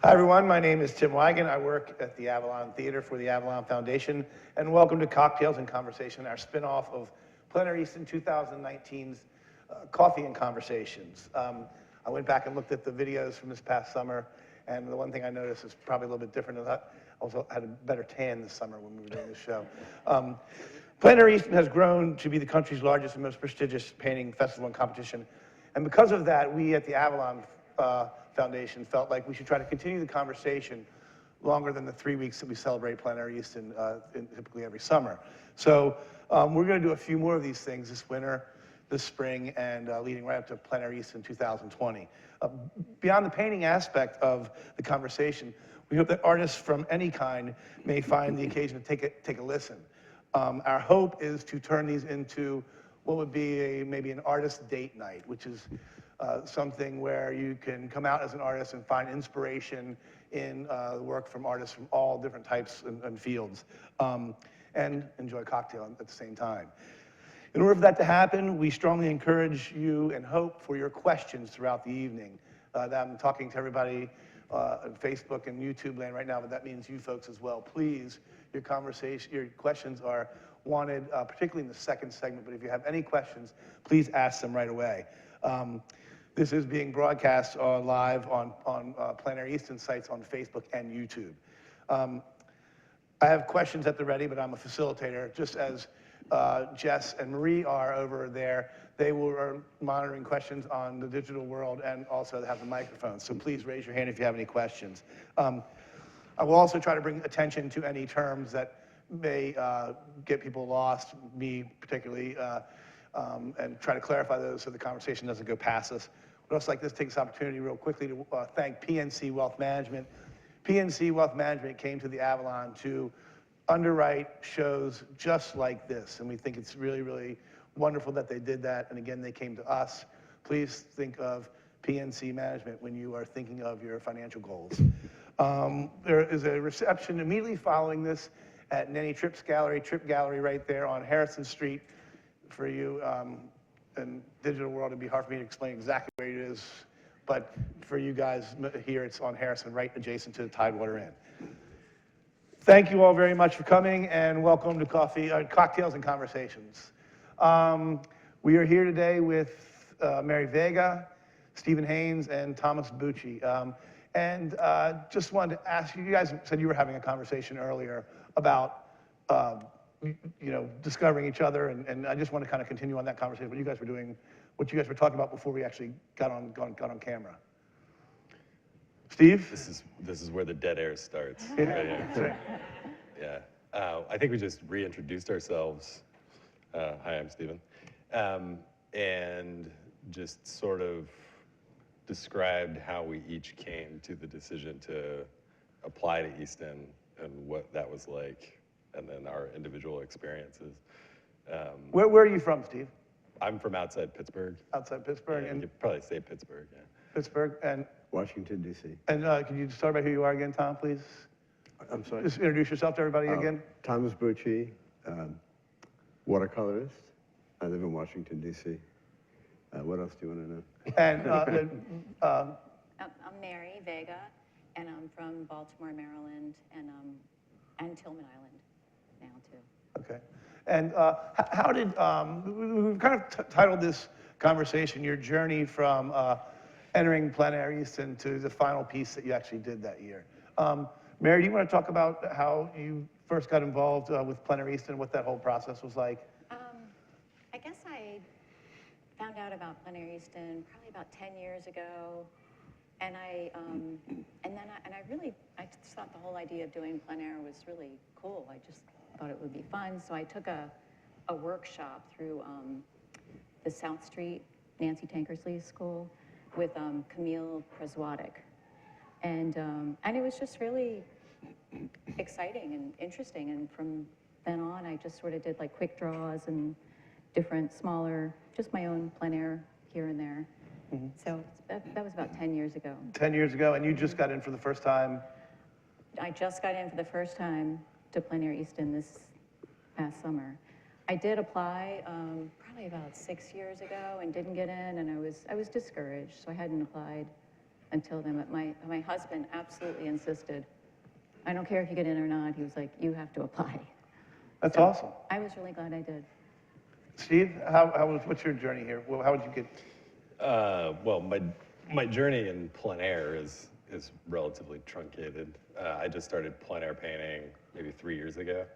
Hi everyone, my name is Tim Weigand. I work at the Avalon Theater for the Avalon Foundation, and welcome to Cocktails and Conversation, our spin-off of Plein Air Easton 2019's Coffee and Conversations. I went back and looked at the videos from this past summer, and the one thing I noticed is probably a little bit different. I also had a better tan this summer when we were doing this show. Plein Air Easton has grown to be the country's largest and most prestigious painting festival and competition, and because of that, we at the Avalon Foundation felt like we should try to continue the conversation longer than the 3 weeks that we celebrate Plein Air Easton typically every summer. So we're going to do a few more of these things this winter, this spring, and leading right up to Plein Air Easton 2020. Beyond the painting aspect of the conversation, we hope that artists from any kind may find the occasion to take a listen. Our hope is to turn these into what would be maybe an artist date night, which is something where you can come out as an artist and find inspiration in work from artists from all different types and fields, and enjoy a cocktail at the same time. In order for that to happen, we strongly encourage you and hope for your questions throughout the evening. I'm talking to everybody on Facebook and YouTube land right now, but that means you folks as well. Please, your questions are wanted, particularly in the second segment, but if you have any questions, please ask them right away. This is being broadcast live on Plein Air Easton sites on Facebook and YouTube. I have questions at the ready, but I'm a facilitator, just as Jess and Marie are over there. They are monitoring questions on the digital world and also have the microphones. So please raise your hand if you have any questions. I will also try to bring attention to any terms that may get people lost, me particularly, and try to clarify those so the conversation doesn't go past us. I'd also like to take this opportunity real quickly to thank PNC Wealth Management. PNC Wealth Management came to the Avalon to underwrite shows just like this, and we think it's really, really wonderful that they did that, and again, they came to us. Please think of PNC Management when you are thinking of your financial goals. There is a reception immediately following this at Nenny Tripp Gallery right there on Harrison Street. For you in digital world, it'd be hard for me to explain exactly where it is, but for you guys here, it's on Harrison, right adjacent to the Tidewater Inn. Thank you all very much for coming, and welcome to Cocktails and Conversations. We are here today with Mary Veiga, Stephen Haynes, and Thomas Bucci. And just wanted to ask you, you guys said you were having a conversation earlier about discovering each other, and I just want to kind of continue on that conversation. What you guys were talking about before we actually got on camera. Steve? This is where the dead air starts. Yeah. Right here. Yeah. I think we just reintroduced ourselves. Hi, I'm Stephen. And just sort of described how we each came to the decision to apply to Easton and what that was like, and then our individual experiences. Where are you from, Steve? I'm from outside Pittsburgh. Outside Pittsburgh? Yeah, and you could probably say Pittsburgh, yeah. Pittsburgh, and Washington, D.C. And can you start by who you are again, Tom, please? I'm sorry? Just introduce yourself to everybody again. Thomas Bucci, watercolorist. I live in Washington, D.C. What else do you want to know? And I'm Mary Veiga, and I'm from Baltimore, Maryland, and Tillman Island now, too. okay. And how did, we've kind of titled this conversation, your journey from entering Plein Air Easton to the final piece that you actually did that year. Mary, do you want to talk about how you first got involved with Plein Air Easton, what that whole process was like? I guess I found out about Plein Air Easton probably about 10 years ago, and I just thought the whole idea of doing plein air was really cool. I just thought it would be fun, so I took a workshop through the South Street Nancy Tankersley School with Camille Preswadik, and it was just really exciting and interesting. And from then on, I just sort of did like quick draws and different smaller, just my own plein air here and there. Mm-hmm. So that was about 10 years ago. 10 years ago, and you just got in for the first time? I just got in for the first time to Plein Air Easton this past summer. I did apply probably about 6 years ago and didn't get in, and I was discouraged, so I hadn't applied until then, but my husband absolutely insisted, I don't care if you get in or not. He was like, you have to apply. That's So awesome. I was really glad I did. Steve, what's your journey here? Well, how would you get? Well, my journey in plein air is relatively truncated. I just started plein air painting maybe 3 years ago.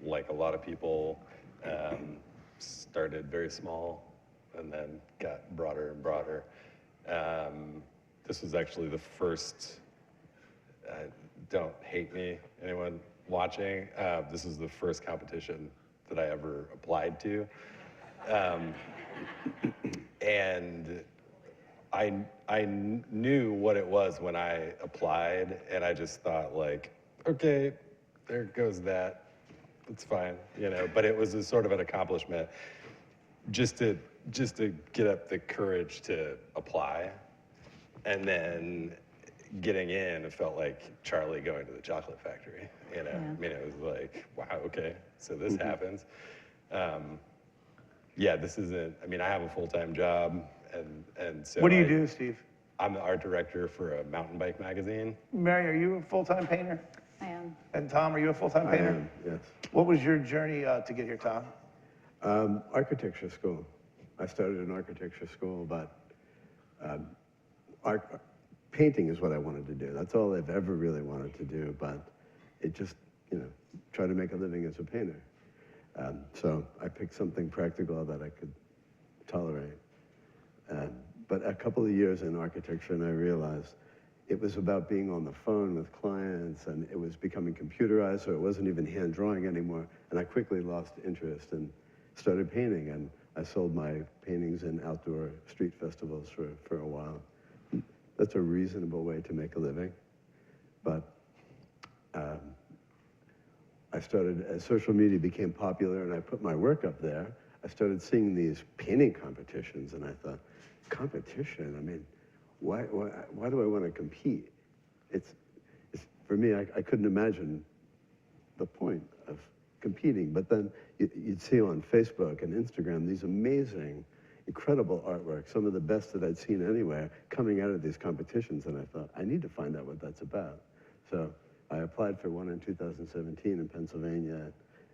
Like a lot of people, started very small and then got broader and broader. This was actually the first, don't hate me, anyone watching, this is the first competition that I ever applied to. And I knew what it was when I applied, and I just thought like, okay, there goes that. It's fine, you know. But it was a sort of an accomplishment just to get up the courage to apply, and then getting in, it felt like Charlie going to the chocolate factory. You know, Yeah. I mean, it was like, wow, okay, so this happens. Yeah, this isn't. I mean, I have a full-time job, and so. What do you do, Steve? I'm the art director for a mountain bike magazine. Mary, are you a full-time painter? I am. And Tom, are you a full-time I painter? am, yes. What was your journey to get here, Tom? Architecture school. I started in architecture school, but painting is what I wanted to do. That's all I've ever really wanted to do, but it just, you know, try to make a living as a painter. So I picked something practical that I could tolerate. But a couple of years in architecture, and I realized it was about being on the phone with clients, and it was becoming computerized, so it wasn't even hand drawing anymore. And I quickly lost interest and started painting, and I sold my paintings in outdoor street festivals for a while. That's a reasonable way to make a living. But I started, as social media became popular and I put my work up there, I started seeing these painting competitions, and I thought, competition? I mean, why do I want to compete? It's for me, I couldn't imagine the point of competing. But then you'd see on Facebook and Instagram these amazing, incredible artwork, some of the best that I'd seen anywhere, coming out of these competitions, and I thought, I need to find out what that's about. So I applied for one in 2017 in Pennsylvania.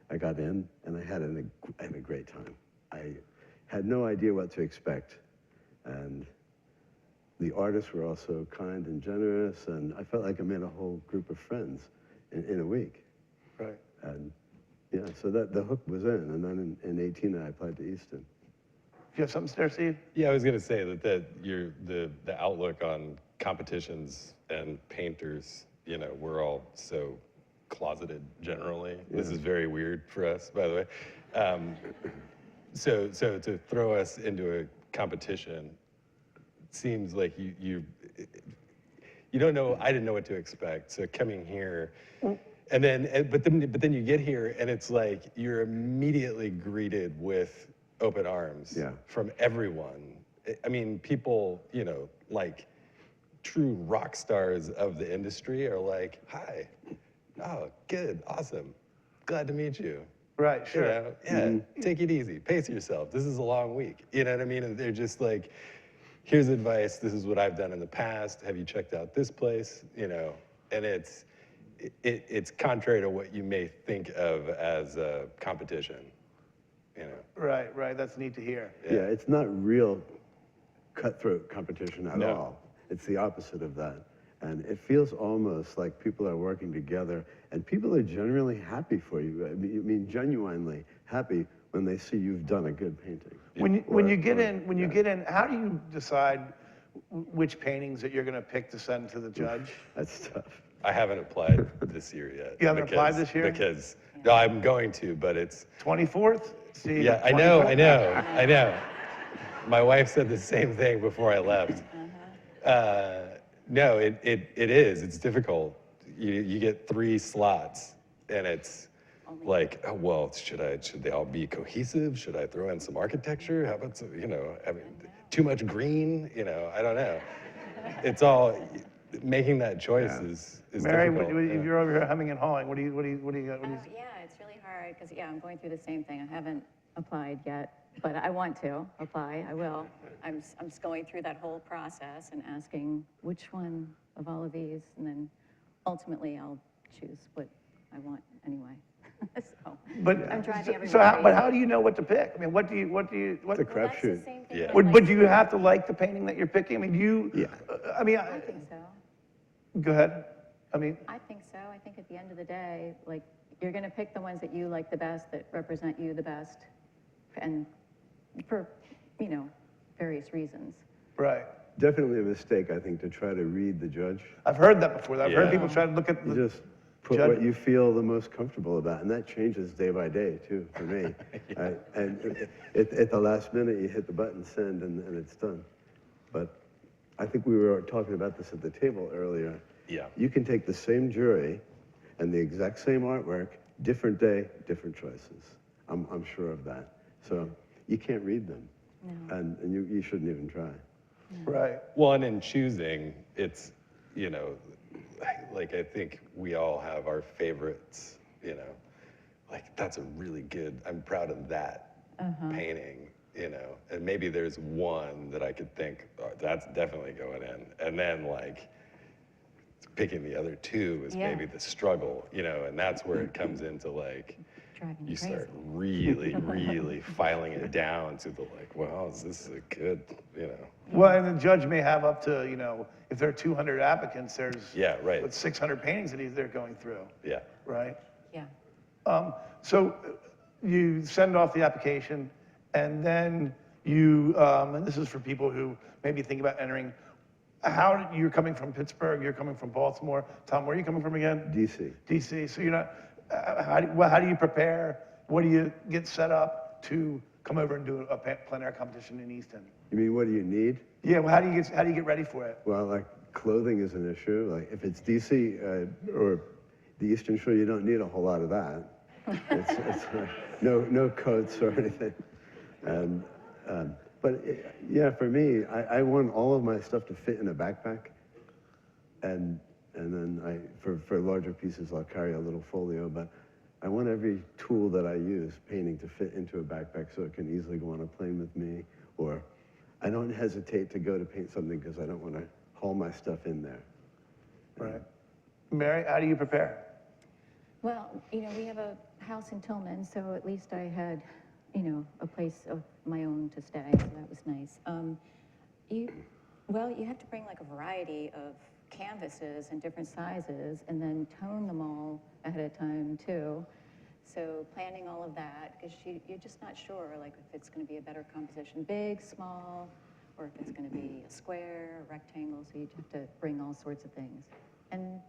I got in, and I had a great time. I had no idea what to expect, and the artists were also kind and generous, and I felt like I made a whole group of friends in a week. Right. And yeah, so the hook was in, and then in 18 I applied to Easton. Do you have something there, Steve? Yeah, I was gonna say that the outlook on competitions and painters, you know, we're all so closeted generally. This is very weird for us, by the way. So to throw us into a competition seems like you don't know. I didn't know what to expect. So coming here, and then but then you get here, and it's like you're immediately greeted with open arms from everyone. I mean, people, you know, like true rock stars of the industry are like, hi, oh, good, awesome, glad to meet you. Right, sure. You know, yeah, take it easy, pace yourself. This is a long week. You know what I mean? And they're just like, here's advice. This is what I've done in the past. Have you checked out this place? You know, and it's contrary to what you may think of as a competition. You know. Right. That's neat to hear. Yeah, it's not real cutthroat competition at No. all. It's the opposite of that. And it feels almost like people are working together, and people are generally happy for you. I mean genuinely happy when they see you've done a good painting. When you get in, how do you decide which paintings that you're going to pick to send to the judge? That's tough. I haven't applied this year yet. You haven't applied this year? Because, no, I'm going to, but it's... 24th? Steve, Yeah, I know. My wife said the same thing before I left. No, it is. It's difficult. You get 3 slots, and it's like, oh, well, should they all be cohesive? Should I throw in some architecture? How about some, you know, I mean, too much green? You know, I don't know. It's all making that choice is Mary, difficult. you're over here humming and hawing. What do you got? Yeah, it's really hard because I'm going through the same thing. I haven't applied yet. but I want to apply, I will. I'm just going through that whole process and asking which one of all of these, and then ultimately I'll choose what I want anyway. So, But, I'm driving everyone but how crazy. do you know what to pick? I mean, what, It's a Well, that's the crapshoot. same thing. Yeah. that I but like do you to have to like the painting that you're picking? I mean, Yeah. I mean, I think so. go ahead. I mean, I think so. I think at the end of the day, like, you're gonna pick the ones that you like the best, that represent you the best, and for, various reasons. right. Definitely a mistake, I think, to try to read the judge. I've heard that before. I've heard Yeah. people try to look at You the, just put judge- what you feel the most comfortable about, and that changes day by day, too, for me. And at the last minute, you hit the button, send, and it's done. But I think we were talking about this at the table earlier. Yeah. You can take the same jury and the exact same artwork, different day, different choices. I'm sure of that. So you can't read them, No. and you shouldn't even try. right. Well, and in choosing, it's, like I think we all have our favorites, like that's a really good, I'm proud of that painting, and maybe there's one that I could think, oh, that's definitely going in. And then like picking the other two is Yeah. maybe the struggle, and that's where it comes into like, Driving me you crazy. start really, really filing it down to the like, well, is this a good, Well, and the judge may have up to, if there are 200 applicants, there's Yeah, right. what, 600 paintings that they're going through, yeah. right? Yeah. So you send off the application, and then you, and this is for people who maybe think about entering. You're coming from Pittsburgh, you're coming from Baltimore. Tom, where are you coming from again? DC. DC. So you're not. How do you prepare? What do you get set up to come over and do a plein air competition in Easton? You mean, what do you need? Yeah. Well, how do you get ready for it? Well, like clothing is an issue. Like if it's DC or the Eastern Shore, you don't need a whole lot of that. It's no coats or anything. And but yeah, for me, I want all of my stuff to fit in a backpack, and then for larger pieces I'll carry a little folio. But I want every tool that I use painting to fit into a backpack so it can easily go on a plane with me, or I don't hesitate to go to paint something because I don't want to haul my stuff in there. Right. Mary, how do you prepare? Well, we have a house in Tillman, so at least I had, a place of my own to stay, so that was nice. You have to bring like a variety of canvases and different sizes, and then tone them all ahead of time too. So planning all of that, because you're just not sure, like if it's going to be a better composition, big, small, or if it's going to be a square, a rectangle. So you have to bring all sorts of things, and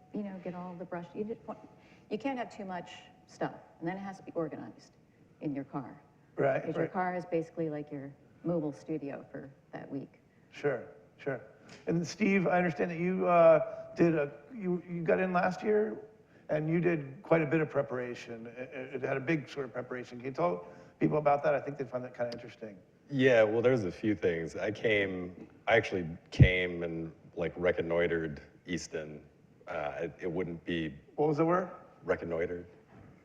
get all the brush. You can't have too much stuff, and then it has to be organized in your car. Right. Because your car is basically like your mobile studio for that week. Sure. And Steve, I understand that you you got in last year, and you did quite a bit of preparation. It had a big sort of preparation. Can you tell people about that? I think they'd find that kind of interesting. Yeah, well, there's a few things. I actually came and like reconnoitered Easton. It wouldn't be What was the word? reconnoitered.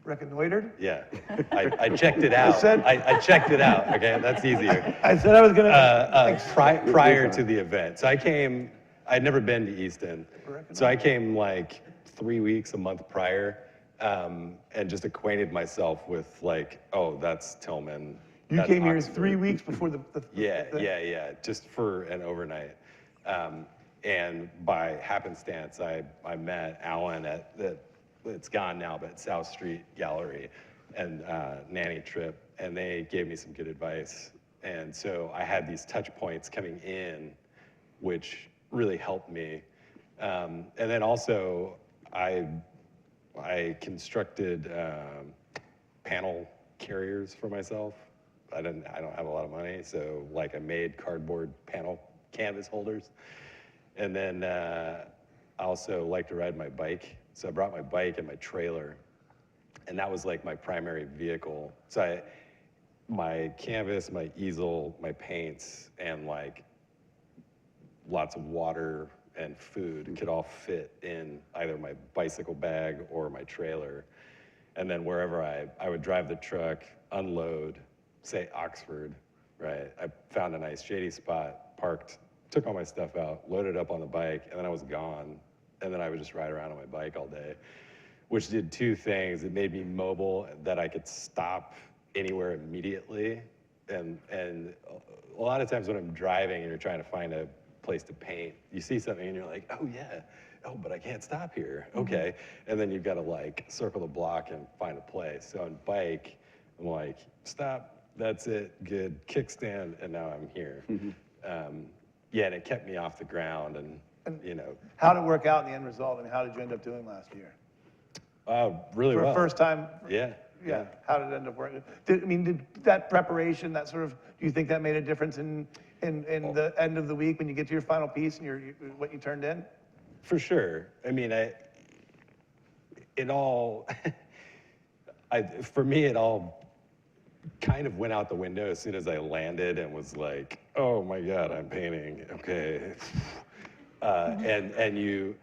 Reconnoitered? Yeah, I checked it out. said- I checked it out. Okay, that's easier. I said I was gonna. Prior to the event, so I'd never been to Easton, so I came like 3 weeks, a month prior, and just acquainted myself with like, oh, that's Tillman. You that's came here Oxford. 3 weeks before the Yeah, thing? yeah, just for an overnight. And by happenstance, I met Alan it's gone now, but South Street Gallery and Nanny Tripp, and they gave me some good advice. And so I had these touch points coming in, which really helped me. And then also, I constructed panel carriers for myself. I don't have a lot of money, so like I made cardboard panel canvas holders. And then I also like to ride my bike. So I brought my bike and my trailer, and that was like my primary vehicle. So my canvas, my easel, my paints, and like lots of water and food could all fit in either my bicycle bag or my trailer. And then wherever I would drive the truck, unload, say Oxford, right? I found a nice shady spot, parked, took all my stuff out, loaded up on the bike, and then I was gone. And then I would just ride around on my bike all day, which did two things. It made me mobile, that I could stop anywhere immediately. And a lot of times when I'm driving and you're trying to find a place to paint, you see something and you're like, oh yeah, oh, but I can't stop here. Okay. And then you've got to like circle the block and find a place. So on bike, I'm like, stop, that's it, good, kickstand, and now I'm here. Yeah, and it kept me off the ground, and you know. How did it work out in the end result, and how did you end up doing last year? Really well. For a first time? Yeah. Yeah. How did it end up working? Did that preparation, that sort of, do you think that made a difference in the end of the week when you get to your final piece and what you turned in? For sure. I mean, for me, it all kind of went out the window as soon as I landed and was like, oh my God, I'm painting, okay. And you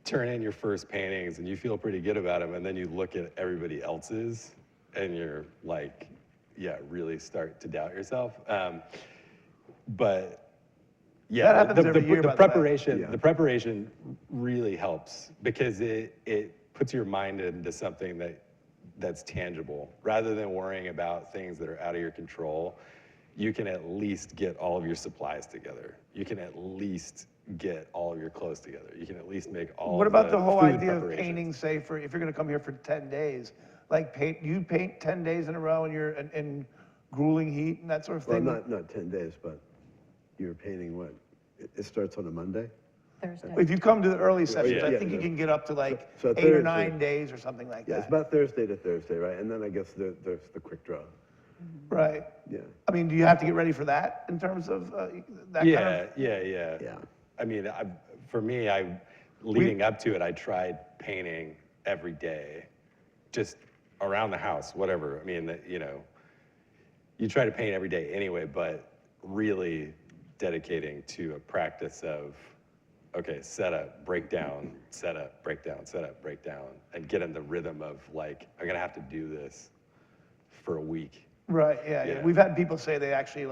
turn in your first paintings and you feel pretty good about them, and then you look at everybody else's and you're like, yeah, really start to doubt yourself. But yeah, That happens every year, by the way. the preparation really helps, because it puts your mind into something that's tangible. Rather than worrying about things that are out of your control, you can at least get all of your supplies together. You can at least get all of your clothes together. You can at least make all What of about the whole food idea of preparations. painting, say, if you're going to come here for 10 days, like you paint 10 days in a row and you're in grueling heat and that sort of Well, thing? not 10 days, but you're painting what? It starts on a Monday? Thursday. If you come to the early sessions, I yeah, think you yeah. can get up to like So 8 or Thursday. 9 days or something like Yeah, that. it's about Thursday to Thursday, right? And then I guess there's the quick draw. Right. Yeah. I mean, do you have to get ready for that in terms of that kind of? Yeah. Yeah. I mean, for me, leading up to it, I tried painting every day, just around the house, whatever. I mean, you try to paint every day anyway, but really dedicating to a practice of, okay, setup, breakdown, setup, breakdown, setup, breakdown, and get in the rhythm of like, I'm gonna have to do this for a week. Right, yeah. Yeah. We've had people say they actually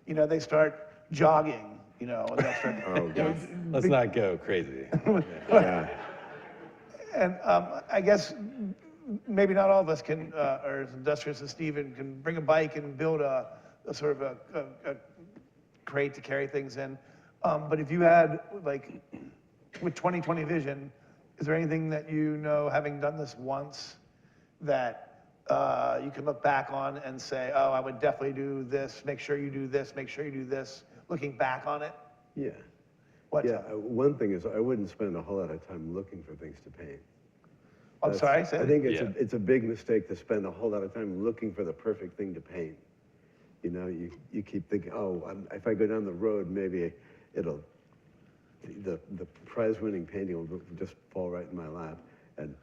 they start jogging, and they'll start. Yes. Let's not go crazy. Yeah. And I guess maybe not all of us can, or as industrious as Steven, can bring a bike and build a sort of a crate to carry things in. But if you had, like, with 20/20 vision, is there anything that having done this once, that you can look back on and say, oh, I would definitely do this, make sure you do this, make sure you do this, looking back on it? Yeah. What? Yeah, one thing is I wouldn't spend a whole lot of time looking for things to paint. I'm sorry, say I that? think Yeah. it's a big mistake to spend a whole lot of time looking for the perfect thing to paint. You keep thinking, oh, if I go down the road, maybe the prize-winning painting will just fall right in my lap, and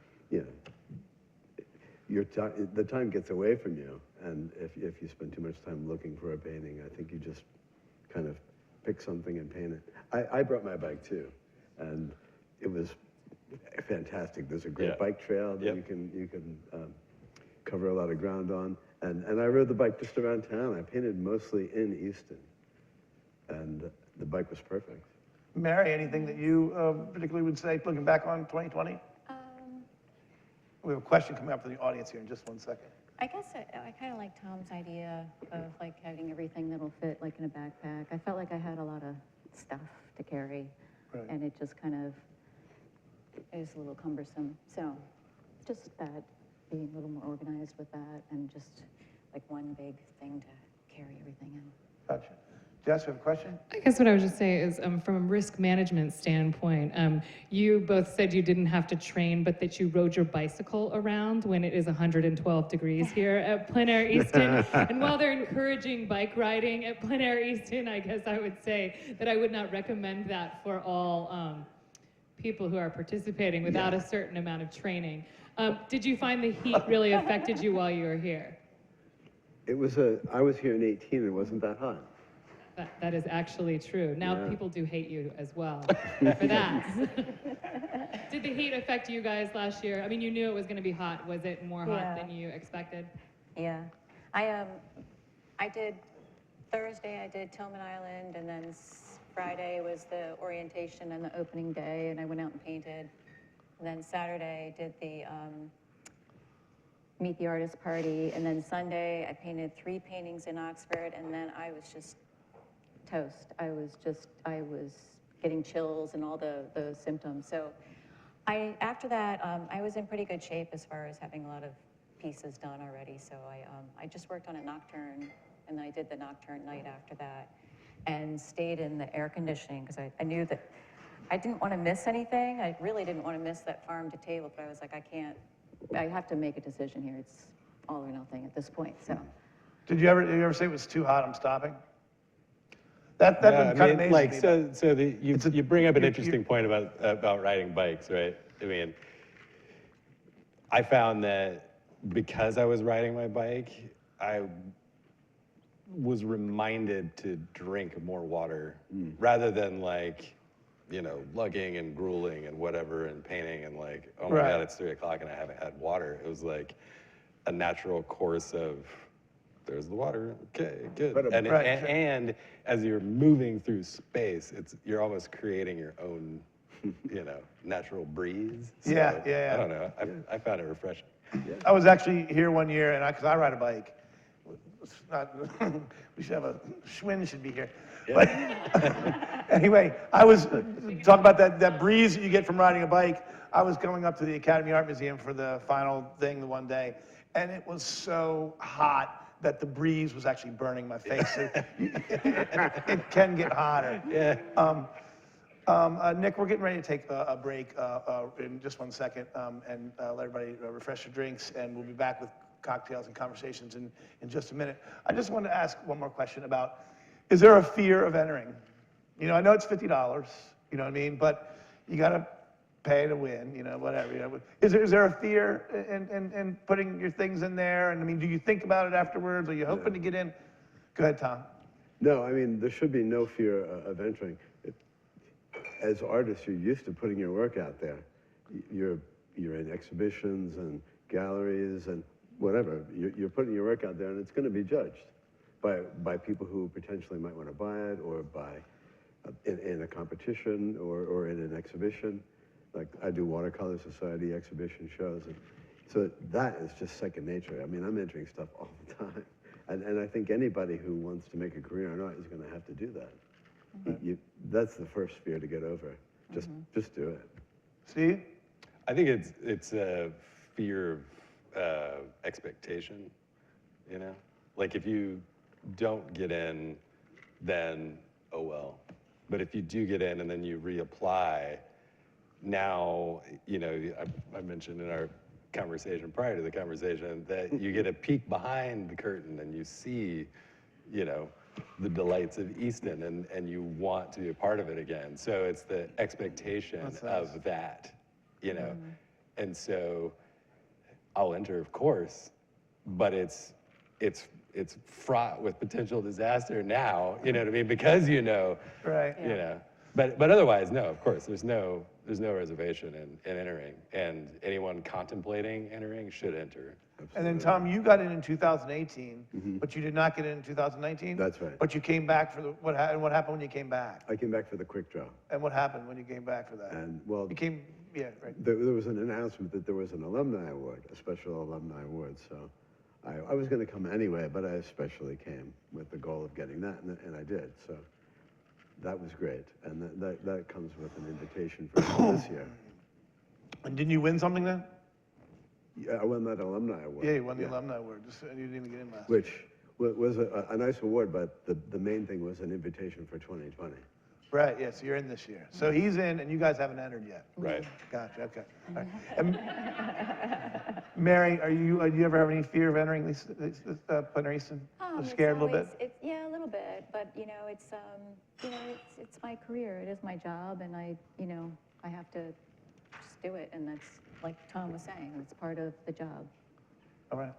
the time gets away from you, and if you spend too much time looking for a painting, I think you just kind of pick something and paint it. I brought my bike too, and it was fantastic. There's a great Yeah. bike trail that Yep. you can cover a lot of ground on, and I rode the bike just around town. I painted mostly in Easton, and the bike was perfect. Mary, anything that you particularly would say, looking back on 2020? We have a question coming up from the audience here in just 1 second. I guess I kind of like Tom's idea of like having everything that'll fit like in a backpack. I felt like I had a lot of stuff to carry, Right. and it just kind of is a little cumbersome. So just that, being a little more organized with that, and just like one big thing to carry everything in. Gotcha. Jess, you have a question? I guess what I would just say is, from a risk management standpoint, you both said you didn't have to train, but that you rode your bicycle around when it is 112 degrees here at Plein Air Easton. And while they're encouraging bike riding at Plein Air Easton, I guess I would say that I would not recommend that for all people who are participating without a certain amount of training. Did you find the heat really affected you while you were here? I was here in 18, and it wasn't that hot. That is actually true. Now Yeah. people do hate you as well for that. Did the heat affect you guys last year? I mean, you knew it was going to be hot. Was it more hot Yeah. than you expected? Yeah, I did Thursday I did Tillman Island, and then Friday was the orientation and the opening day, and I went out and painted. And then Saturday I did the Meet the Artist party, and then Sunday I painted 3 paintings in Oxford, and then I was just toast. I was getting chills and all the symptoms. So after that, I was in pretty good shape as far as having a lot of pieces done already. So I just worked on a nocturne, and I did the nocturne night after that, and stayed in the air conditioning because I knew that I didn't want to miss anything. I really didn't want to miss that farm to table, but I was like, I have to make a decision here. It's all or nothing at this point. So. Did you ever say it was too hot, I'm stopping? That Yeah, kind of amazes like, me. you bring up an interesting point about riding bikes, right? I mean, I found that because I was riding my bike, I was reminded to drink more water rather than like, lugging and grueling and whatever and painting and like, oh my Right. God, it's 3 o'clock and I haven't had water. It was like a natural course of, there's the water, okay, good. And, Right, and, sure. and as you're moving through space, you're almost creating your own, natural breeze. So, Yeah. I don't know, I found it refreshing. I was actually here one year, and because I ride a bike. It's not, we should have Schwinn should be here. But anyway, I was talking about that breeze that you get from riding a bike. I was going up to the Academy Art Museum for the final thing the one day, and it was so hot that the breeze was actually burning my face. It can get hotter. Yeah. Nick, we're getting ready to take a break in just 1 second and let everybody refresh their drinks, and we'll be back with cocktails and conversations in just a minute. I just wanted to ask one more question about, is there a fear of entering? I know it's $50, you know what I mean, but you got to pay to win, whatever. Is there a fear in putting your things in there? And I mean, do you think about it afterwards? Are you hoping to get in? Go ahead, Tom. No, I mean, there should be no fear of entering. As artists, you're used to putting your work out there. You're in exhibitions and galleries and whatever. You're putting your work out there, and it's going to be judged by people who potentially might want to buy it, or in a competition, or in an exhibition. Like I do watercolor society exhibition shows, and so that is just second nature. I mean, I'm entering stuff all the time, and I think anybody who wants to make a career in art is going to have to do that. That's the first fear to get over. Just do it. Steve? I think it's a fear of expectation, Like if you don't get in, then oh well. But if you do get in and then you reapply, now, I mentioned in our conversation prior to the conversation that you get a peek behind the curtain and you see, the delights of Easton and you want to be a part of it again. So it's the expectation of that, And so I'll enter, of course, but it's fraught with potential disaster now, you know what I mean? Because Right. But otherwise, no, of course, there's no reservation in entering, and anyone contemplating entering should enter. And then, Tom, you got in 2018, but you did not get in 2019? That's right. But you came back for what happened when you came back? I came back for the quick draw. And what happened when you came back for that? And, well, Yeah, right. there was an announcement that there was an alumni award, a special alumni award. So I was going to come anyway, but I especially came with the goal of getting that, and I did. So that was great. And that comes with an invitation for this year. And didn't you win something then? Yeah, I won that alumni award. Yeah, you won the alumni award. You didn't even get in last. Which was a nice award, but the main thing was an invitation for 2020. Right, yeah, so you're in this year. So he's in, and you guys haven't entered yet. Right. Gotcha, okay. All right. And Mary, do you ever have any fear of entering these Plein Air Easton? Scared a little bit? Yeah, a little bit, but it's my career. It is my job, and I have to just do it, and that's like Tom was saying, it's part of the job. All right.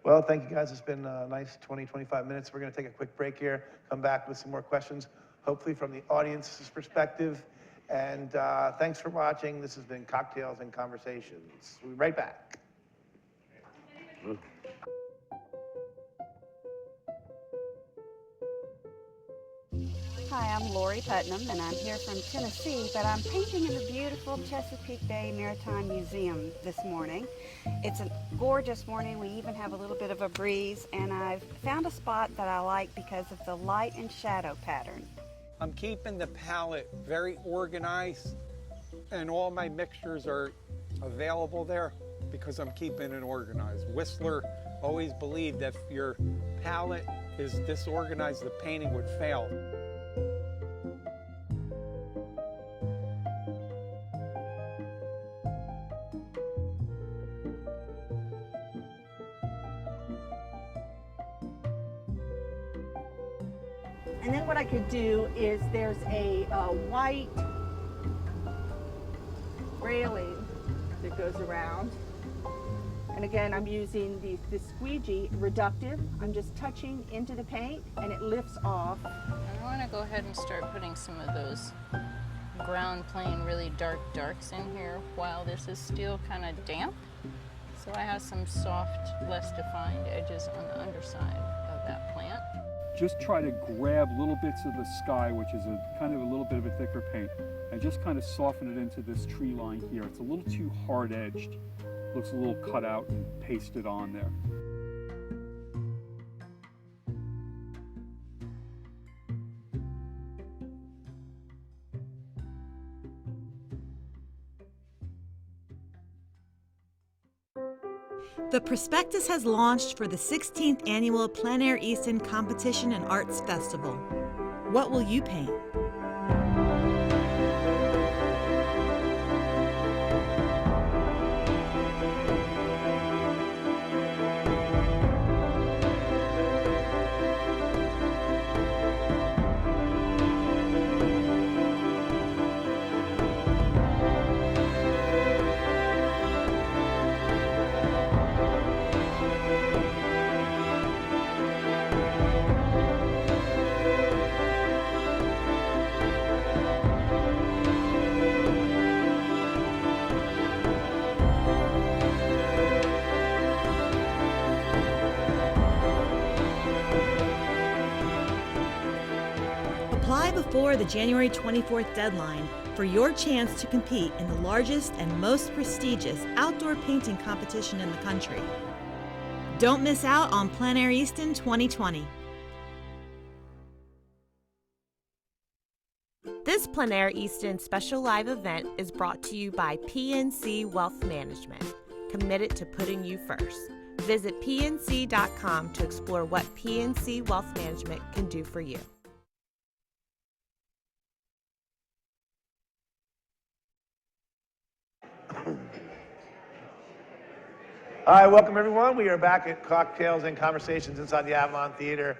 Well, thank you guys. It's been a nice 20, 25 minutes. We're going to take a quick break here, come back with some more questions, hopefully from the audience's perspective. And thanks for watching. This has been Cocktails and Conversations. We'll be right back. Hi, I'm Lori Putnam, and I'm here from Tennessee, but I'm painting in the beautiful Chesapeake Bay Maritime Museum this morning. It's a gorgeous morning. We even have a little bit of a breeze, and I've found a spot that I like because of the light and shadow pattern. I'm keeping the palette very organized, and all my mixtures are available there because I'm keeping it organized. Whistler always believed that if your palette is disorganized, the painting would fail. And then what I could do is there's a white railing that goes around. And again, I'm using the squeegee reductive. I'm just touching into the paint and it lifts off. I want to go ahead and start putting some of those ground plane really dark darks in here while this is still kind of damp. So I have some soft, less defined edges on the underside of that plant. Just try to grab little bits of the sky, which is a kind of a little bit of a thicker paint, and just kind of soften it into this tree line here. It's a little too hard-edged. Looks a little cut out and pasted on there. The prospectus has launched for the 16th annual Plein Air Easton Competition and Arts Festival. What will you paint? Apply before the January 24th deadline for your chance to compete in the largest and most prestigious outdoor painting competition in the country. Don't miss out on Plein Air Easton 2020. This Plein Air Easton special live event is brought to you by PNC Wealth Management, committed to putting you first. Visit pnc.com to explore what PNC Wealth Management can do for you. Hi, welcome everyone. We are back at Cocktails and Conversations inside the Avalon Theater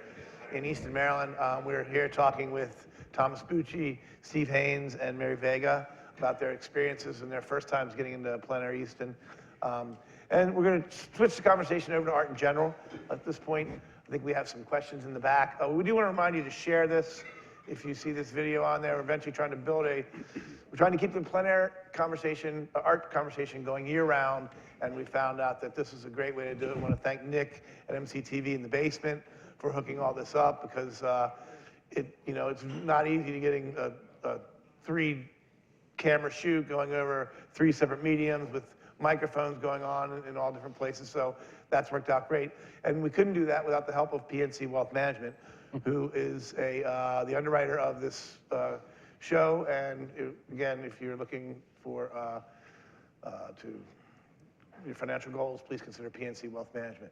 in Easton, Maryland. We're here talking with Thomas Bucci, Steve Haynes, and Mary Veiga about their experiences and their first times getting into Plein Air Easton. And we're going to switch the conversation over to art in general. At this point, I think we have some questions in the back. We do want to remind you to share this. If you see this video on there, we're eventually trying to build we're trying to keep the plein air conversation, art conversation going year round, and we found out that this is a great way to do it. I want to thank Nick at MCTV in the basement for hooking all this up, because it's not easy to getting a 3-camera shoot going over 3 separate mediums with microphones going on in all different places. So that's worked out great. And we couldn't do that without the help of PNC Wealth Management, who is the underwriter of this show. And again, if you're looking for your financial goals, please consider PNC Wealth Management.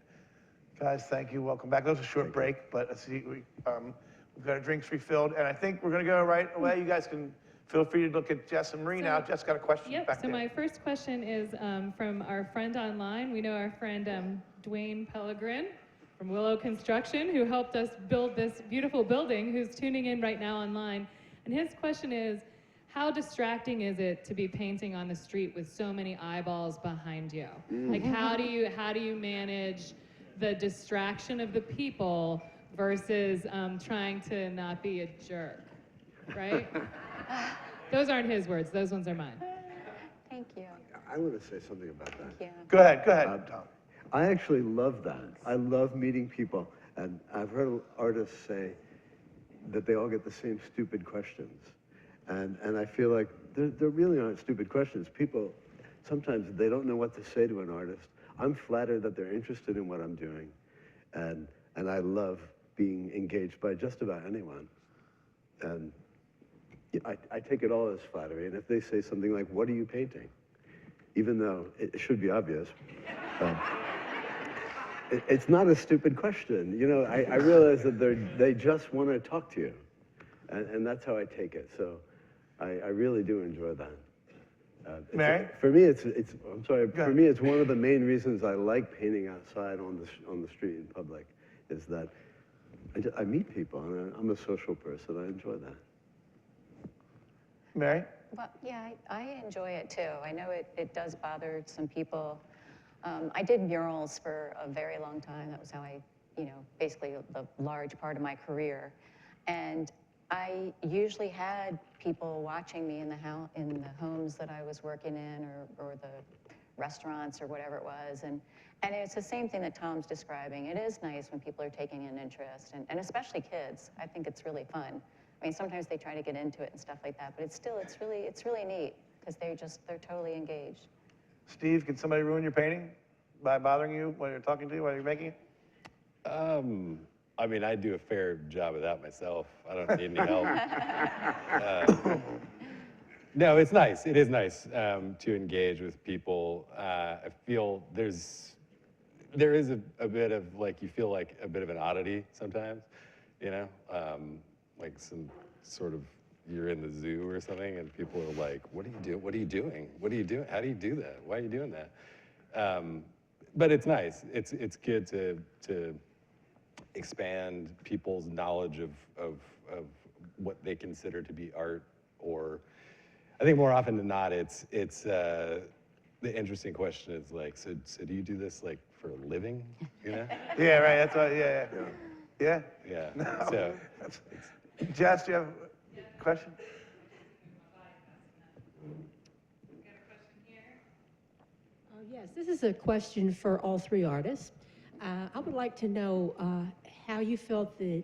Guys, thank you. Welcome back. That was a short break, but I see we've got our drinks refilled, and I think we're going to go right away. You guys can feel free to look at Jess and Marie now. Jess got a question back there. So my first question is from our friend online. We know our friend Dwayne Pellegrin from Willow Construction, who helped us build this beautiful building, who's tuning in right now online. And his question is, how distracting is it to be painting on the street with so many eyeballs behind you? Like, how do you manage the distraction of the people versus trying to not be a jerk, right? Those aren't his words. Those ones are mine. Thank you. I want to say something about that. Thank you. Go ahead, Tom. I actually love that. I love meeting people. And I've heard artists say, that they all get the same stupid questions. And I feel like there really aren't stupid questions. People, sometimes they don't know what to say to an artist. I'm flattered that they're interested in what I'm doing. And I love being engaged by just about anyone. And I take it all as flattery. And if they say something like, "What are you painting?" Even though it should be obvious, it's not a stupid question. You know, I realize that they just want to talk to you. And that's how I take it. So I really do enjoy that. Mary? For me, I'm sorry. For me, it's one of the main reasons I like painting outside on the street in public, is that I meet people, and I'm a social person. I enjoy that. Mary? Well, yeah, I enjoy it too. I know it does bother some people. I did murals for a very long time. That was how I, basically the large part of my career. And I usually had people watching me in the homes that I was working in, or the restaurants, or whatever it was. And it's the same thing that Tom's describing. It is nice when people are taking an interest, and especially kids. I think it's really fun. I mean, sometimes they try to get into it and stuff like that, but it's really neat, because they're totally engaged. Steve, can somebody ruin your painting by bothering you while you're talking to you, while you're making it? I mean, I do a fair job of that myself. I don't need any help. No, it's nice. It is nice to engage with people. I feel there is a bit of, like, you feel like a bit of an oddity sometimes, like some sort of, you're in the zoo or something, and people are like, "What are you doing? What are you doing? What are you doing? How do you do that? Why are you doing that?" But it's nice. It's good to expand people's knowledge of what they consider to be art. Or I think more often than not, it's the interesting question is like, so do you do this like for a living? Yeah, right. That's what. Yeah. Yeah. No. So Jess, do you have a question? Yes, this is a question for all three artists. I would like to know how you felt that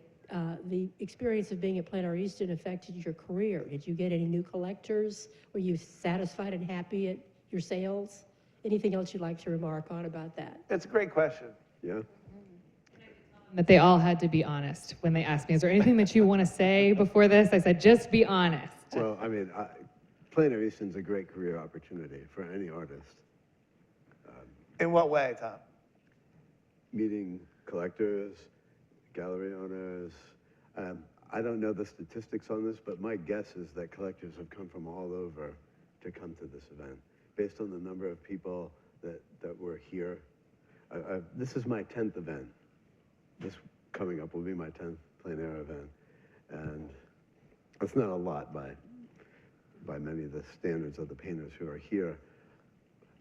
the experience of being at Plein Air Easton affected your career. Did you get any new collectors? Were you satisfied and happy at your sales? Anything else you'd like to remark on about that? It's a great question. Yeah. That they all had to be honest when they asked me, is there anything that you want to say before this? I said, just be honest. Well, I mean, Plein Air Easton's a great career opportunity for any artist. In what way, Tom? Meeting collectors, gallery owners. I don't know the statistics on this, but my guess is that collectors have come from all over to come to this event, based on the number of people that were here. This is my 10th event. This coming up will be my 10th Plein Air event. And it's not a lot by many of the standards of the painters who are here,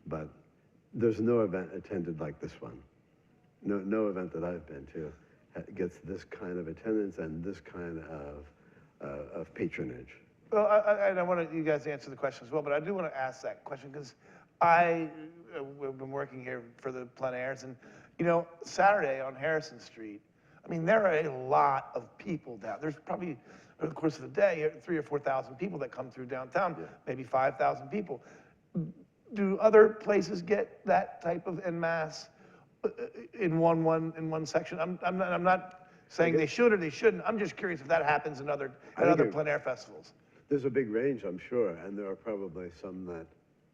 but there's no event attended like this one. No event that I've been to gets this kind of attendance and this kind of patronage. Well, I want you guys to answer the question as well, but I do want to ask that question because I've been working here for the Plein Airs, and Saturday on Harrison Street, I mean, there are a lot of people down. There's probably, over the course of the day, 3,000 or 4,000 people that come through downtown, maybe 5,000 people. Do other places get that type of en masse in one section? I'm not saying they should or they shouldn't. I'm just curious if that happens in other Plein Air festivals. There's a big range, I'm sure, and there are probably some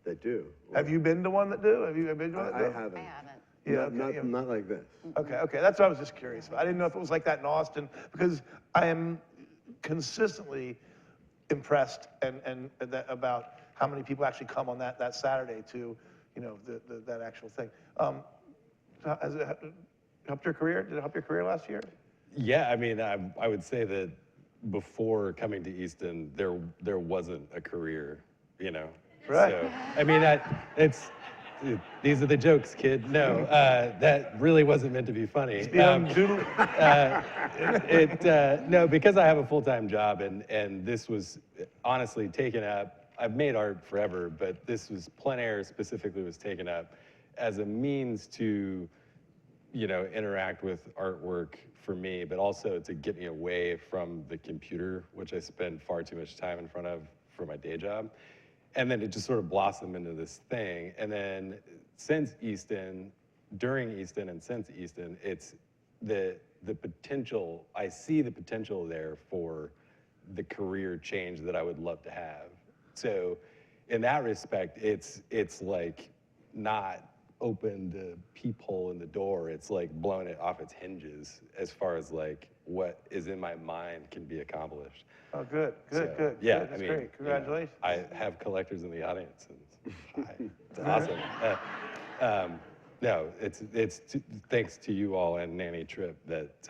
that do. Have you been to one that do? Have you been to one that do? I haven't. Yeah, not like this. Okay, that's what I was just curious about. I didn't know if it was like that in Austin, because I am consistently impressed and about how many people actually come on that Saturday to, that actual thing. Has it helped your career? Did it help your career last year? yeah, I mean, I would say that before coming to Easton, there wasn't a career, Right. So, I mean, these are the jokes, kid. No, that really wasn't meant to be funny. No, because I have a full-time job, and this was honestly taken up. I've made art forever, but Plein Air specifically was taken up as a means to interact with artwork for me, but also to get me away from the computer, which I spend far too much time in front of for my day job. And then it just sort of blossomed into this thing. And then since Easton, during Easton and since Easton, it's the potential, I see the potential there for the career change that I would love to have. So in that respect, it's like not opened the peephole in the door, it's like blown it off its hinges as far as like what is in my mind can be accomplished. Oh, good. Yeah, That's great. Congratulations. I have collectors in the audience, and it's awesome. No, it's thanks to you all and Nanny Tripp that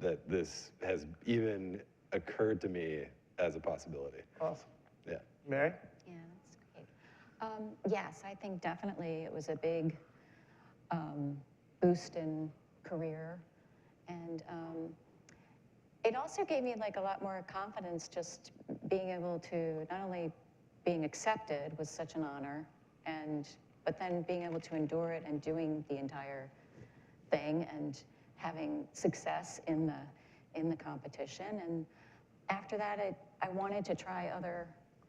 that this has even occurred to me as a possibility. Awesome. Yeah. Mary? Yeah, that's great. Yes, I think definitely it was a big boost in career, and it also gave me like a lot more confidence just being able to not only being accepted was such an honor, but then being able to endure it and doing the entire thing and having success in the competition. And after that, I wanted to try other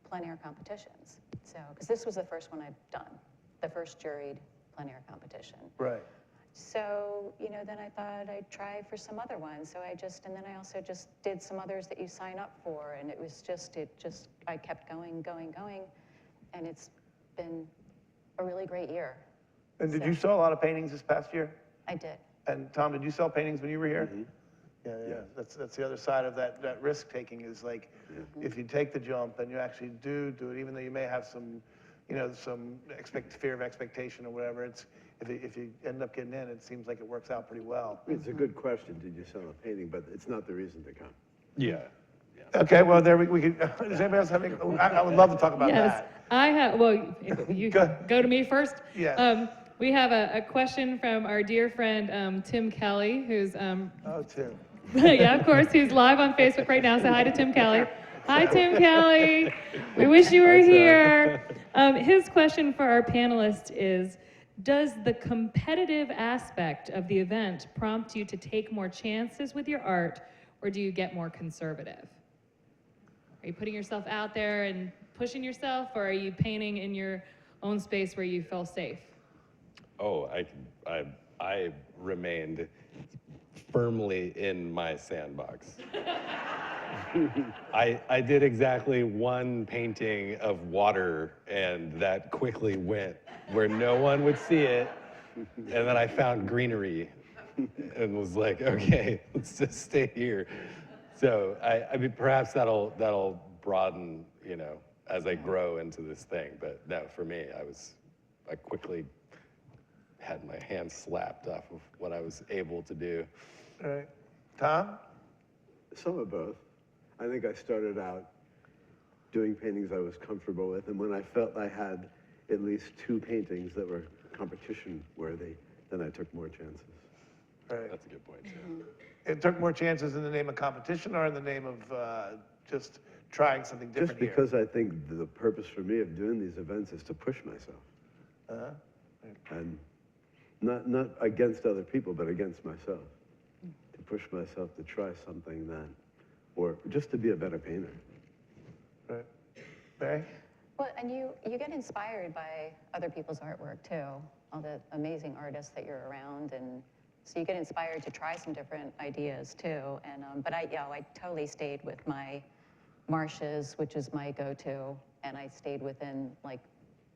plein air competitions. So, because this was the first one I've done, the first juried plein air competition. Right. So, then I thought I'd try for some other ones. So and then I also just did some others that you sign up for. And I kept going. And it's been a really great year. And did you sell a lot of paintings this past year? I did. And Tom, did you sell paintings when you were here? Mm-hmm. Yeah. That's the other side of that risk taking is like, if you take the jump and you actually do it, even though you may have some, some fear of expectation or whatever, if you end up getting in, it seems like it works out pretty well. It's a good question, did you sell a painting, but it's not the reason to come. Yeah. Okay, well, there we could, does anybody else have any, I would love to talk about Yes, that. I have, well, if you go to me first. Yes. We have a question from our dear friend, Tim Kelly, who's, Oh, Tim. yeah, of course, who's live on Facebook right now. Say hi to Tim Kelly. Hi, Tim Kelly. We wish you were here. His question for our panelists is, does the competitive aspect of the event prompt you to take more chances with your art, or do you get more conservative? Are you putting yourself out there and pushing yourself, or are you painting in your own space where you feel safe? Oh, I remained firmly in my sandbox. I did exactly one painting of water, and that quickly went where no one would see it. And then I found greenery and was like, okay, let's just stay here. So I mean, perhaps that'll broaden, as I grow into this thing. But no, for me, I quickly had my hand slapped off of what I was able to do. All right. Tom? Some of both. I think I started out doing paintings I was comfortable with, and when I felt I had at least 2 paintings that were competition worthy, then I took more chances. Right. That's a good point, too. It took more chances in the name of competition or in the name of just trying something different Just because I think the purpose for me of doing these events is to push myself. And not against other people, but against myself. To push myself to try something or just to be a better painter. Right. Mary? Well, and you get inspired by other people's artwork too, all the amazing artists that you're around, and so you get inspired to try some different ideas too. And but I totally stayed with my marshes, which is my go-to, and I stayed within like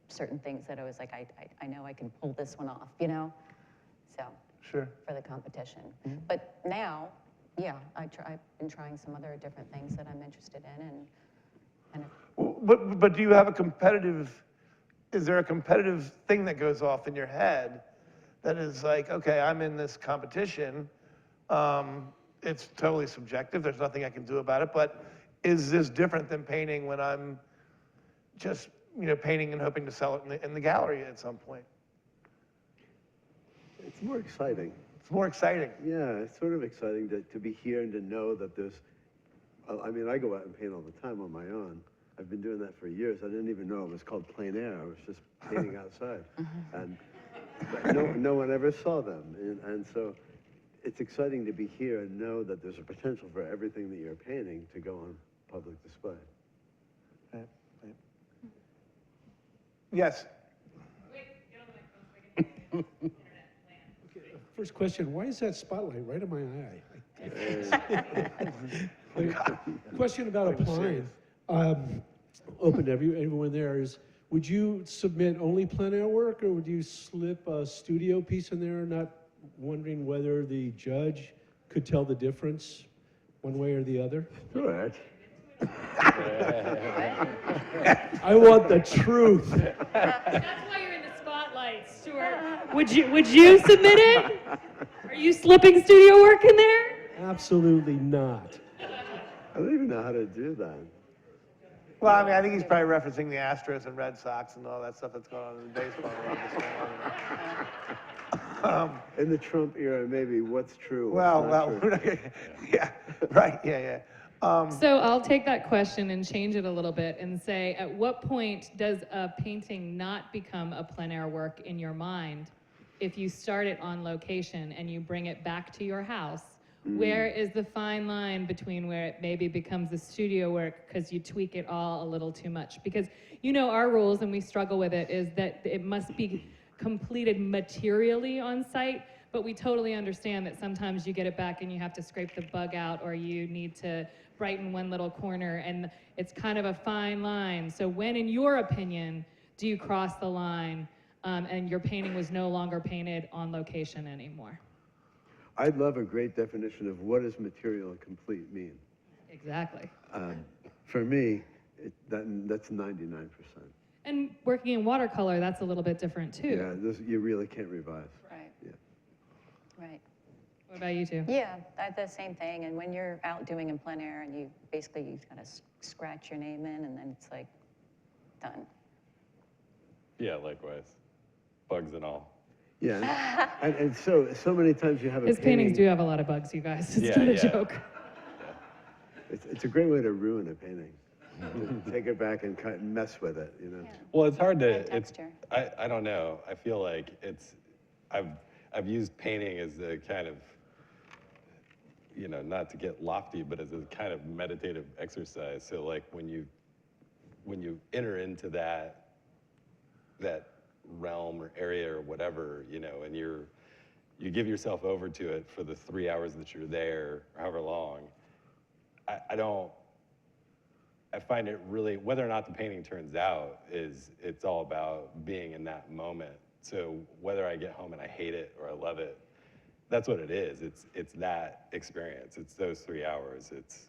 certain things that I was like, I know I can pull this one off, So Sure. for the competition. But now, yeah, I've been trying some other different things that I'm interested in, and But do you have is there a competitive thing that goes off in your head that is like, okay, I'm in this competition, it's totally subjective, there's nothing I can do about it, but is this different than painting when I'm just, painting and hoping to sell it in the gallery at some point? It's more exciting. It's more exciting. Yeah, it's sort of exciting to be here and to know that there's, I mean, I go out and paint all the time on my own. I've been doing that for years. I didn't even know it was called plein air. I was just painting outside. And but no one ever saw them. And so it's exciting to be here and know that there's a potential for everything that you're painting to go on public display. Right, right. Yes. First question, why is that spotlight right in my eye? Question about applying. Open to everyone there is, would you submit only plein air work, or would you slip a studio piece in there, not wondering whether the judge could tell the difference one way or the other? Sure. I want the truth. That's why you're in the spotlight, Stuart. Would you submit it? Are you slipping studio work in there? Absolutely not. I don't even know how to do that. Well, I mean, I think he's probably referencing the Astros and Red Sox and all that stuff that's going on in baseball. In the Trump era, maybe what's true? Well, yeah, right, yeah. So I'll take that question and change it a little bit and say, at what point does a painting not become a plein air work in your mind if you start it on location and you bring it back to your house? Where is the fine line between where it maybe becomes a studio work because you tweak it all a little too much? Because you know our rules, and we struggle with it, is that it must be completed materially on site, but we totally understand that sometimes you get it back and you have to scrape the bug out, or you need to brighten one little corner, and it's kind of a fine line. So when, in your opinion, do you cross the line and your painting was no longer painted on location anymore? I'd love a great definition of what does material and complete mean. Exactly. For me, that's 99%. And working in watercolor, that's a little bit different too. Yeah, you really can't revise. Right. Yeah. Right. What about you two? Yeah, the same thing. And when you're out doing in plein air, and you basically kind of scratch your name in, and then it's like done. Yeah, likewise. Bugs and all. Yeah, and so many times you have a His painting. paintings do have a lot of bugs, you guys. It's not a joke. It's a great way to ruin a painting. To take it back and cut and mess with it, you know. Yeah. Well, it's hard to. It's. Texture. I don't know. I feel like it's. I've used painting as a kind of, you know, not to get lofty, but as a kind of meditative exercise. So like when you enter into that realm or area or whatever, you know, and you give yourself over to it for the 3 hours that you're there, or however long. I find it really, whether or not the painting turns out, it's all about being in that moment. So whether I get home and I hate it or I love it, that's what it is. It's that experience. It's those 3 hours. It's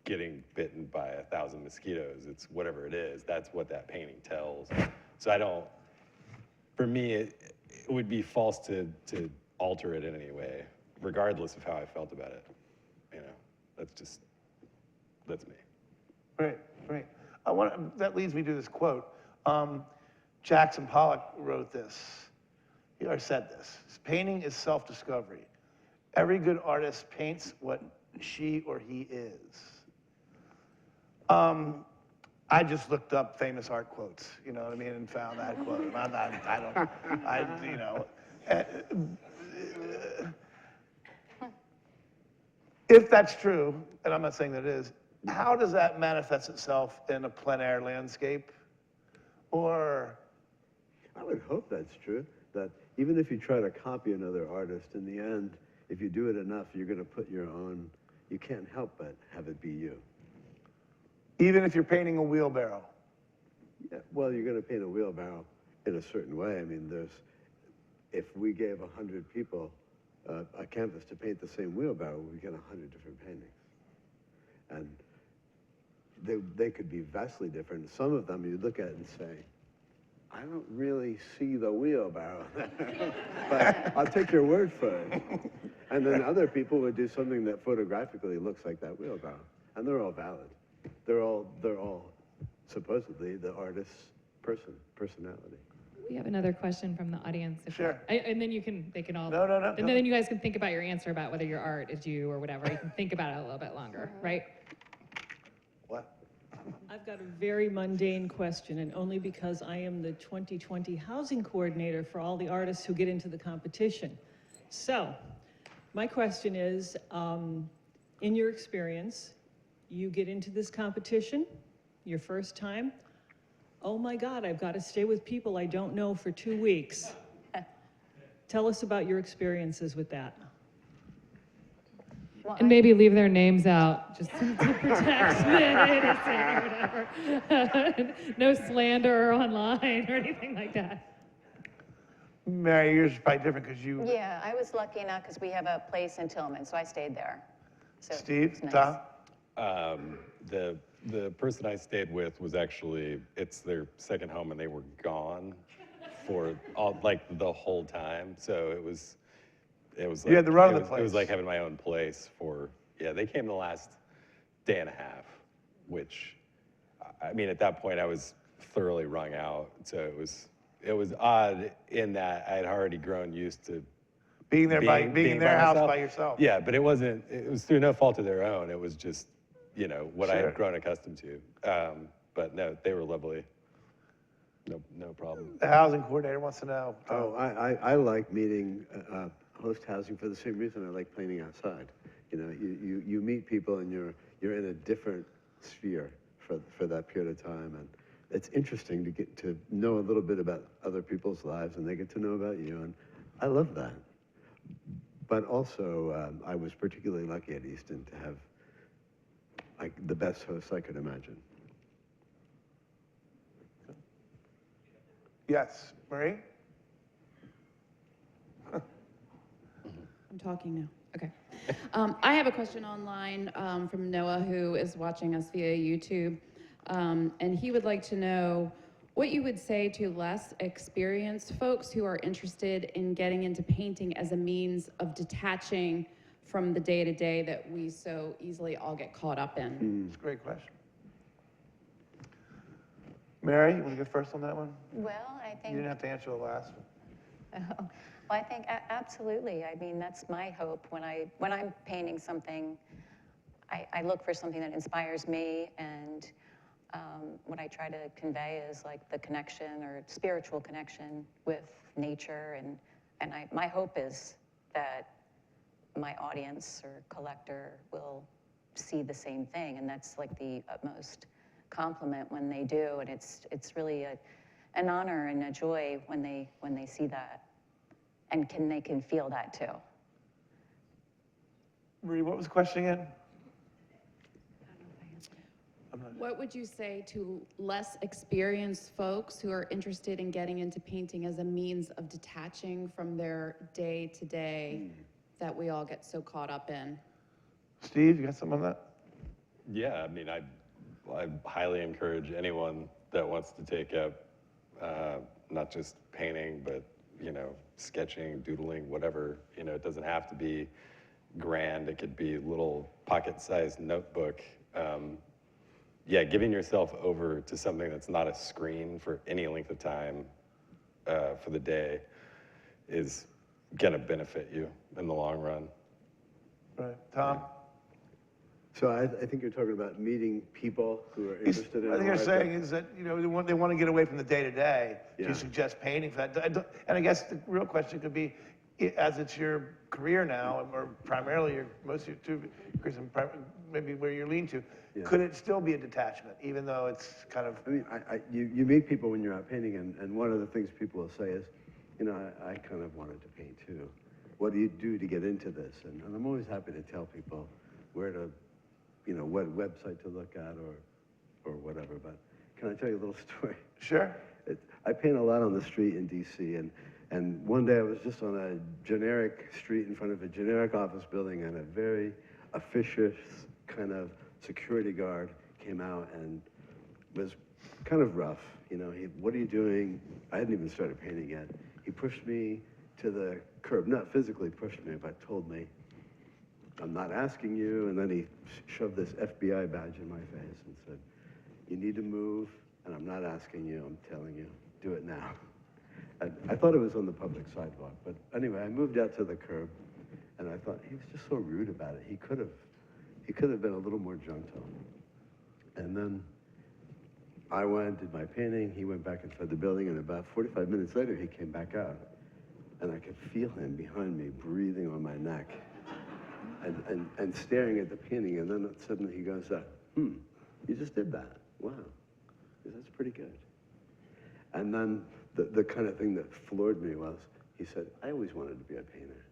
getting bitten by 1,000 mosquitoes. It's whatever it is. That's what that painting tells. So for me, it would be false to alter it in any way, regardless of how I felt about it. You know, that's me. Right. That leads me to this quote. Jackson Pollock wrote this, or said this: painting is self-discovery. Every good artist paints what she or he is. I just looked up famous art quotes, you know what I mean, and found that quote. You know. If that's true, and I'm not saying that it is, how does that manifest itself in a plein air landscape? Or? I would hope that's true, that even if you try to copy another artist, in the end, if you do it enough, you're going to put your own, you can't help but have it be you. Even if you're painting a wheelbarrow? Yeah, well, you're going to paint a wheelbarrow in a certain way. I mean, if we gave 100 people a canvas to paint the same wheelbarrow, we get 100 different paintings. And they could be vastly different. Some of them you look at and say, I don't really see the wheelbarrow there, but I'll take your word for it. And then other people would do something that photographically looks like that wheelbarrow, and they're all valid. They're all supposedly the artist's personality. We have another question from the audience. Sure. And then they can all. No. And then you guys can think about your answer about whether your art is you or whatever. You can think about it a little bit longer, right? What? I've got a very mundane question, and only because I am the 2020 housing coordinator for all the artists who get into the competition. So, my question is, in your experience, you get into this competition, your first time, oh my God, I've got to stay with people I don't know for 2 weeks. Tell us about your experiences with that. And maybe leave their names out, just to protect the innocent or whatever. No slander online or anything like that. Mary, yours is probably different because you... Yeah, I was lucky enough because we have a place in Tillman, so I stayed there. So Steve, it's nice. Tom? The person I stayed with was actually, it's their second home and they were gone for the whole time. So it was like, you had the run of the place. It was like having my own place for, yeah, they came the last day and a half, which, I mean, at that point I was thoroughly wrung out. So it was odd in that I had already grown used to being there being in their house myself. by yourself. Yeah, but it was through no fault of their own. It was just, what I Sure. had grown accustomed to. But no, they were lovely. No problem. The housing coordinator wants to know. Oh, I like meeting host housing for the same reason I like planning outside. You meet people and you're in a different sphere for that period of time, and it's interesting to get to know a little bit about other people's lives, and they get to know about you, and I love that. But also, I was particularly lucky at Easton to have the best hosts I could imagine. Yes, Marie? I'm talking now. Okay. I have a question online from Noah, who is watching us via YouTube. And he would like to know what you would say to less experienced folks who are interested in getting into painting as a means of detaching from the day-to-day that we so easily all get caught up in. It's a great question. Mary, you want to go first on that one? Well, I think... You didn't have to answer the last one. Well, I think absolutely. I mean, that's my hope. When I'm painting something, I look for something that inspires me, and what I try to convey is like the connection or spiritual connection with nature, and my hope is that my audience or collector will see the same thing, and that's like the utmost compliment when they do, and it's really an honor and a joy when they see that, and they can feel that too. Marie, what was the question again? What would you say to less experienced folks who are interested in getting into painting as a means of detaching from their day-to-day that we all get so caught up in? Steve, you got something on that? Yeah, I mean, I highly encourage anyone that wants to take up not just painting, but sketching, doodling, whatever. It doesn't have to be grand. It could be little pocket-sized notebook. Yeah, giving yourself over to something that's not a screen for any length of time for the day is gonna benefit you in the long run. Right, Tom? So I think you're talking about meeting people who are interested in. I think you're saying is that they want to get away from the day-to-day. Do Yeah. you suggest painting for that? And I guess the real question could be, as it's your career now, or primarily most of your two careers, and maybe where you're leaning to, could it still be a detachment, even though it's kind of... I mean, you meet people when you're out painting, and one of the things people will say is, I kind of wanted to paint too. What do you do to get into this? And I'm always happy to tell people where to, what website to look at or whatever. But can I tell you a little story? Sure. I paint a lot on the street in DC, and one day I was just on a generic street in front of a generic office building, and a very officious kind of security guard came out and was kind of rough. What are you doing? I hadn't even started painting yet. He pushed me to the curb, not physically pushed me, but told me, I'm not asking you. And then he shoved this FBI badge in my face and said, you need to move, and I'm not asking you, I'm telling you, do it now. And I thought it was on the public sidewalk, but anyway, I moved out to the curb, and I thought, he was just so rude about it. He could have been a little more gentle. And then I went, did my painting, he went back inside the building, and about 45 minutes later, he came back out. And I could feel him behind me, breathing on my neck, and staring at the painting, and then suddenly he goes, you just did that. Wow, that's pretty good. And then the kind of thing that floored me was, he said, I always wanted to be a painter.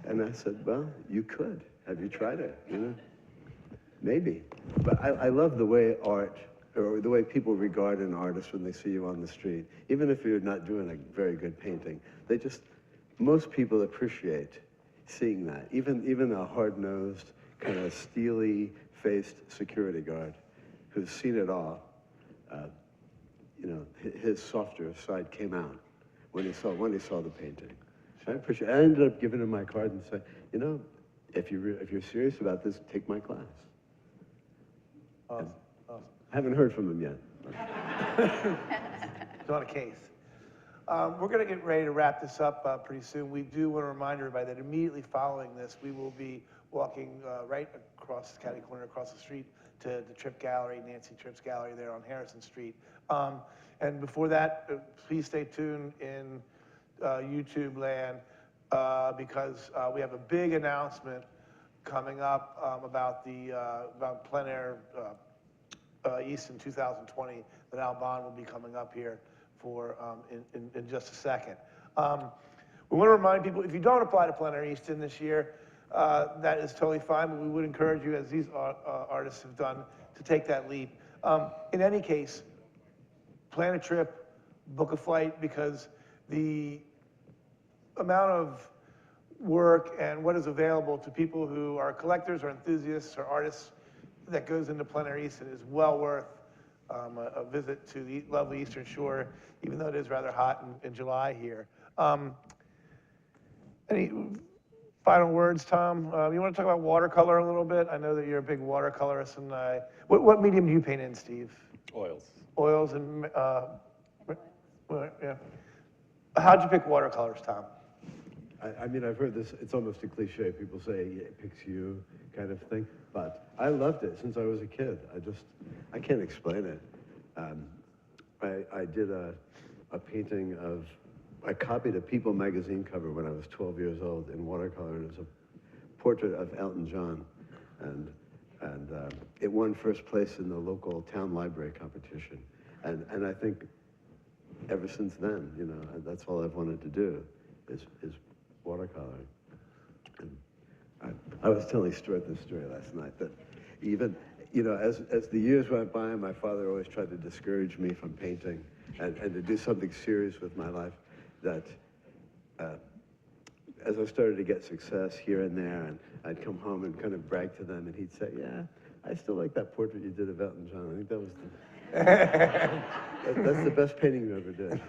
And I said, well, you could. Have you tried it? You know, maybe. But I love the way art, or the way people regard an artist when they see you on the street. Even if you're not doing a very good painting, most people appreciate seeing that. Even a hard-nosed, kind of steely-faced security guard who's seen it all, you know, his softer side came out when he saw the painting. I appreciate it. I ended up giving him my card and saying, you know, if you're serious about this, take my class. Awesome. I haven't heard from him yet. It's on a case. We're going to get ready to wrap this up pretty soon. We do want to remind everybody that immediately following this, we will be walking right across the catty corner, across the street to the Tripp Gallery, Nancy Tripp's gallery there on Harrison Street. And before that, please stay tuned in YouTube land because we have a big announcement coming up about Plein Air Easton 2020 that Al Bond will be coming up here for in just a second. We want to remind people, if you don't apply to Plein Air Easton this year, that is totally fine, but we would encourage you, as these artists have done, to take that leap. In any case, plan a trip, book a flight, because the amount of work and what is available to people who are collectors or enthusiasts or artists that goes into Plein Air Easton is well worth a visit to the lovely Eastern Shore, even though it is rather hot in July here. Any final words, Tom? You want to talk about watercolor a little bit? I know that you're a big watercolorist, and what medium do you paint in, Steve? Oils. Oils and yeah. How'd you pick watercolors, Tom? I mean, I've heard this, it's almost a cliche. People say it picks you kind of thing, but I loved it since I was a kid. I can't explain it. I did a painting of, I copied a People magazine cover when I was 12 years old in watercolor, and it was a portrait of Elton John. And it won first place in the local town library competition. And I think ever since then, you know, that's all I've wanted to do is watercolor. And I was telling Stuart this story last night, that even, you know, as the years went by, my father always tried to discourage me from painting and to do something serious with my life, that as I started to get success here and there, and I'd come home and kind of brag to them, and he'd say, yeah, I still like that portrait you did of Elton John. I think that was that's the best painting you ever did.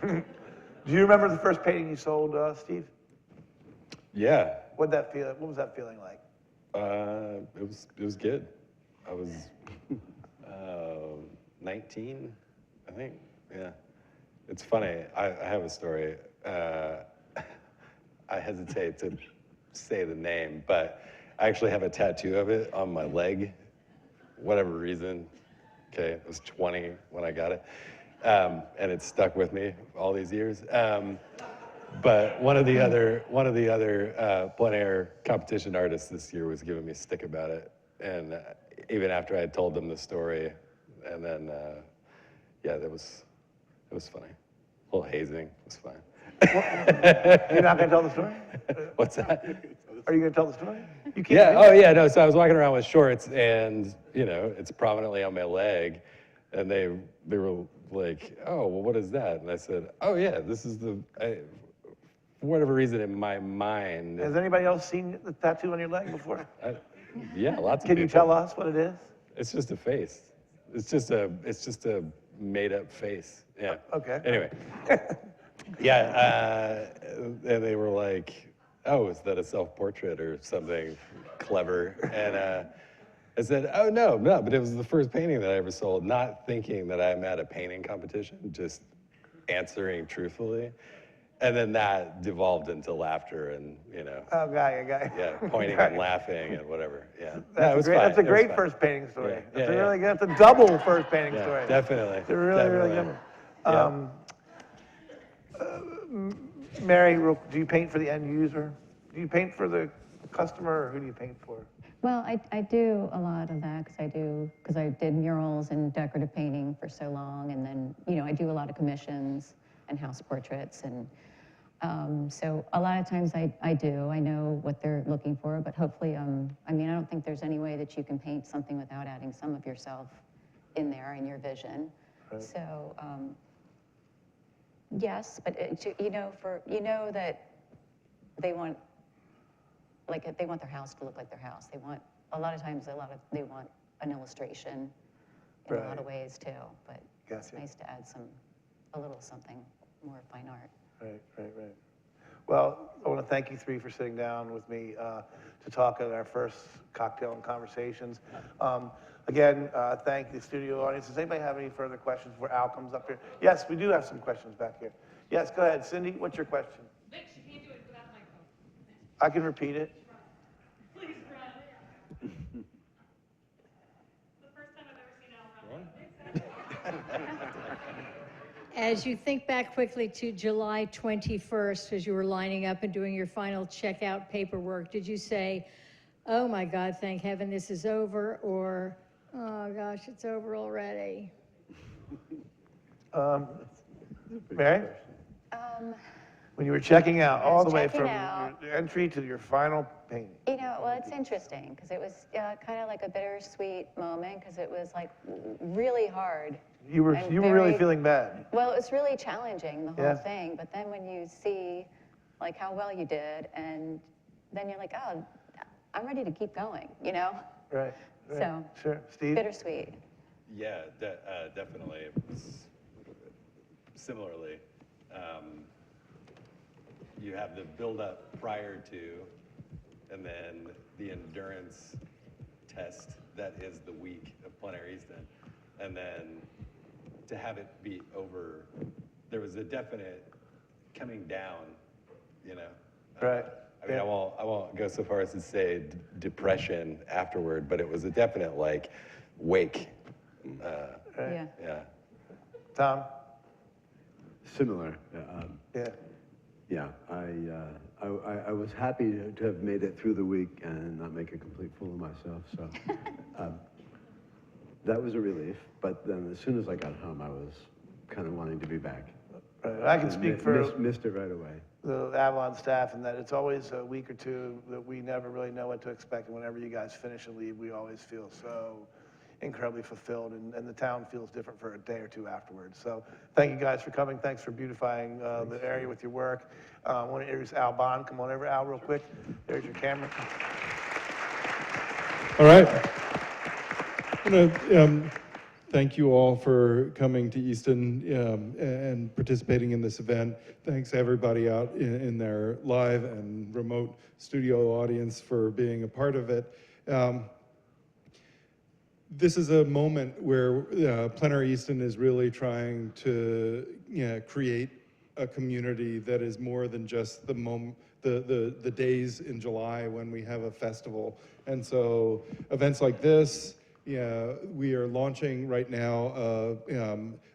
Do you remember the first painting you sold, Steve? Yeah. What was that feeling like? It was good. I was 19, I think. Yeah. It's funny. I have a story. I hesitate to say the name, but I actually have a tattoo of it on my leg, whatever reason. Okay, I was 20 when I got it, and it's stuck with me all these years. But one of the other Plein Air competition artists this year was giving me stick about it, and even after I had told them the story, and then yeah, it was funny. A little hazing, it was fine. You're not gonna tell the story? What's that? Are you gonna tell the story? You can't. Yeah. Oh, yeah. No. So I was walking around with shorts, and you know, it's prominently on my leg, and they were like, "Oh, well, what is that?" And I said, "Oh, yeah, this is for whatever reason in my mind." Has anybody else seen the tattoo on your leg before? Yeah, lots of Can people. you tell us what it is? It's just a face. It's just a made-up face. Yeah. Okay. Anyway. Yeah. And they were like, "Oh, is that a self-portrait or something clever?" And I said, "Oh, no, but it was the first painting that I ever sold," not thinking that I'm at a painting competition, just answering truthfully. And then that devolved into laughter and, Oh, guy. yeah, pointing and laughing and whatever. Yeah. That's it was great. fine. That's a It was great fine. first painting story. Yeah, That's yeah, a yeah. really good. That's a double first painting Yeah, story. definitely. It's a really, really Definitely. good one. Mary, do you paint for the end user? Do you paint for the customer, or who do you paint for? Well, I do a lot of that because I did murals and decorative painting for so long, and then I do a lot of commissions and house portraits, and so a lot of times I know what they're looking for, but hopefully I don't think there's any way that you can paint something without adding some of yourself in there and your vision. Right. So yes, but that they want. Like they want their house to look like their house. They want they want an illustration in a lot of ways too. But it's nice to add a little something more fine art. Right. Well, I want to thank you three for sitting down with me to talk at our first cocktail and conversations. Again, thank the studio audience. Does anybody have any further questions before Al comes up here? Yes, we do have some questions back here. Yes, go ahead, Cindy. What's your question? Mitch, you can't do it without microphone. I can repeat it. Please run. The first time I've ever seen Al run. As you think back quickly to July 21st, as you were lining up and doing your final checkout paperwork, did you say, oh my God, thank heaven this is over, or, oh gosh, it's over already? Mary? When you were checking out, all the way from your entry to your final painting. Well, it's interesting because it was kind of like a bittersweet moment because it was like really hard. You were really feeling bad. Well, it was really challenging, the whole thing. But then when you see like how well you did, and then you're like, oh, I'm ready to keep going, Right. So, sure. Steve? Bittersweet. Yeah, definitely. It was similarly. You have the build-up prior to, and then the endurance test that is the week of Plein Air Easton, and then to have it be over, there was a definite coming down, Right. I mean, I won't go so far as to say depression afterward, but it was a definite wake. Yeah. Tom? Similar. Yeah. I was happy to have made it through the week and not make a complete fool of myself. So that was a relief. But then as soon as I got home, I was kind of wanting to be back. Right. I can speak for missed it right away. the Avalon staff, and that it's always a week or two that we never really know what to expect. And whenever you guys finish and leave, we always feel so incredibly fulfilled, and the town feels different for a day or two afterwards. So thank you guys for coming. Thanks for beautifying the area with your work. I want to introduce Al Bond. Come on over, Al, real quick. There's your camera. All right. I'm going to thank you all for coming to Easton and participating in this event. Thanks everybody out in their live and remote studio audience for being a part of it. This is a moment where Plein Air Easton is really trying to create a community that is more than just the days in July when we have a festival. And so events like this, we are launching right now a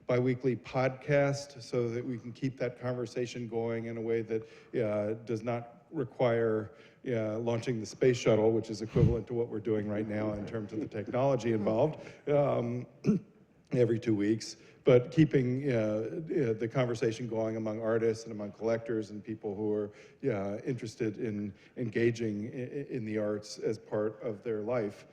bi-weekly podcast so that we can keep that conversation going in a way that does not require launching the space shuttle, which is equivalent to what we're doing right now in terms of the technology involved, every 2 weeks, but keeping the conversation going among artists and among collectors and people who are interested in engaging in the arts as part of their life.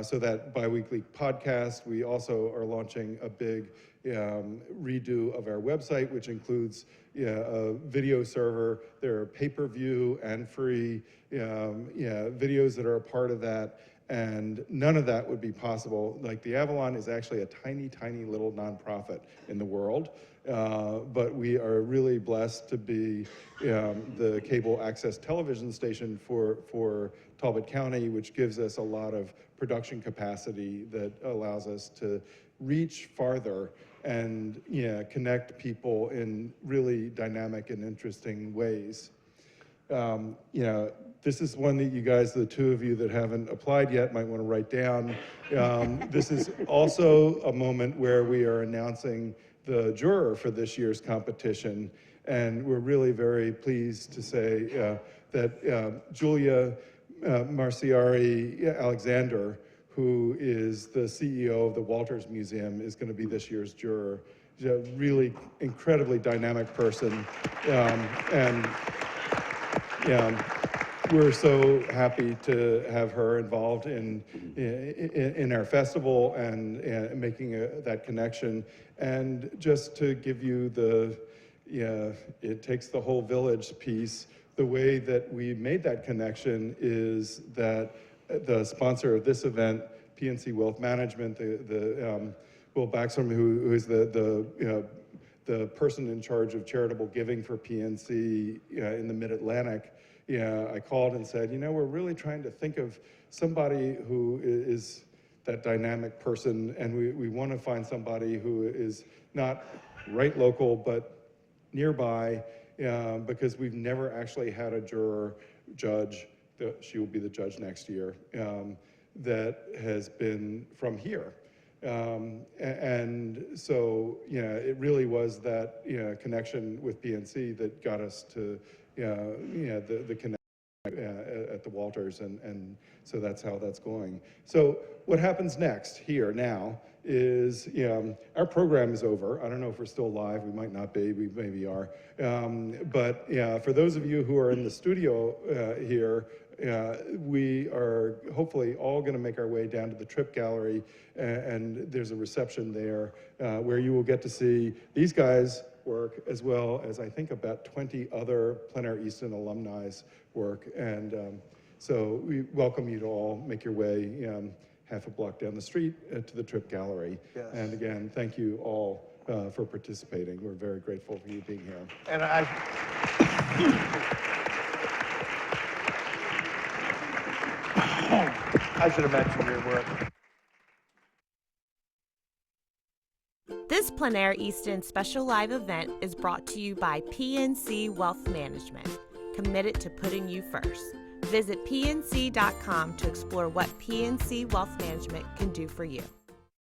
So that bi-weekly podcast, we also are launching a big redo of our website, which includes a video server. There are pay-per-view and free videos that are a part of that, and none of that would be possible. Like, the Avalon is actually a tiny, tiny little nonprofit in the world, but we are really blessed to be the cable access television station for Talbot County, which gives us a lot of production capacity that allows us to reach farther and connect people in really dynamic and interesting ways. This is one that you guys, the two of you that haven't applied yet, might want to write down. This is also a moment where we are announcing the juror for this year's competition, and we're really very pleased to say that Julia Marciari Alexander, who is the CEO of the Walters Museum, is going to be this year's juror. She's a really incredibly dynamic person, and we're so happy to have her involved in our festival and making that connection. And just to give you it takes the whole village piece. The way that we made that connection is that the sponsor of this event, PNC Wealth Management, Will Baxham, who is the person in charge of charitable giving for PNC in the Mid-Atlantic, I called and said, we're really trying to think of somebody who is that dynamic person, and we want to find somebody who is not right local, but nearby, because we've never actually had a juror judge, she will be the judge next year, that has been from here. And so, it really was that connection with PNC that got us to the connection at the Walters, and so that's how that's going. So what happens next here now is our program is over. I don't know if we're still live. We might not be. We maybe are. But for those of you who are in the studio here, we are hopefully all going to make our way down to the Trip Gallery, and there's a reception there where you will get to see these guys work, as well as I think about 20 other Plein Air Easton alumni's work. And so we welcome you to all make your way half a block down the street to the Trip Gallery. Yes. And again, thank you all for participating. We're very grateful for you being here. And I should have mentioned your work. This Plein Air Easton special live event is brought to you by PNC Wealth Management, committed to putting you first. Visit pnc.com to explore what PNC Wealth Management can do for you.